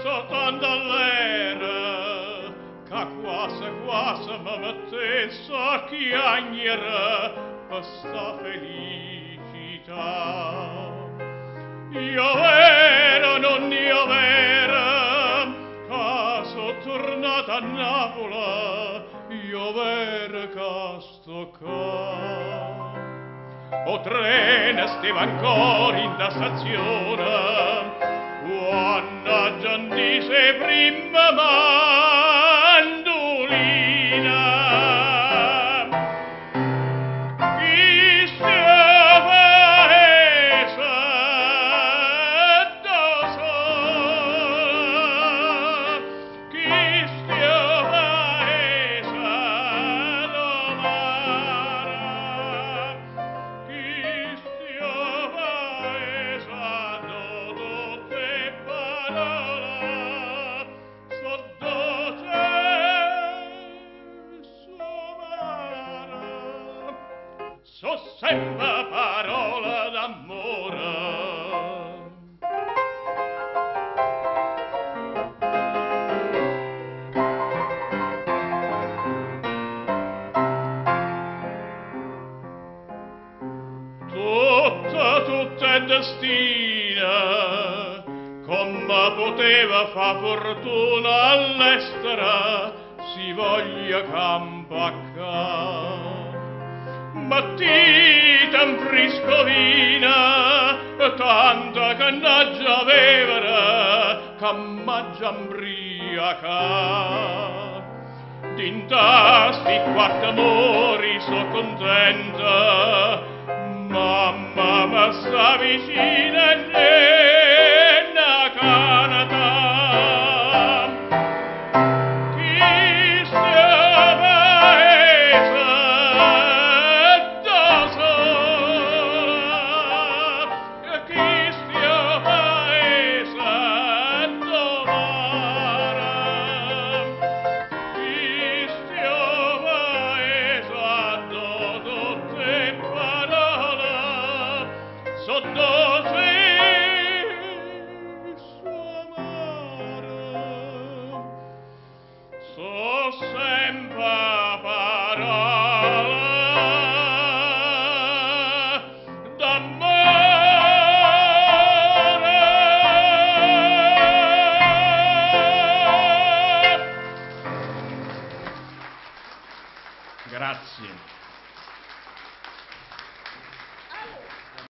Soltanto all'era che quasi mi mettesse a chiagnere questa felicità. Io vero, non io vero, che sono tornata a Napoli, io vero che sto qua. O treno stava ancora in da stazione, mannaggia, dice prima mandolina. Chi stia paese da sola, chi stia paese da mare, chi stia paese da tutte parole, sottote somare, so sempre parole d'amore. Tutta è destina, come poteva fa fortuna all'estera, si voglia campacca. Mattita in friscovina, tanta cannaggia avevera, che m'aggia imbriaca. D'intasti quattro amori so contenta, mamma ma sta vicina e na canata. Chi stia paese da sola, chi stia paese da mare, chi stia paese da tutte parole, sottote somare, so sempre parole d'amore. Grazie.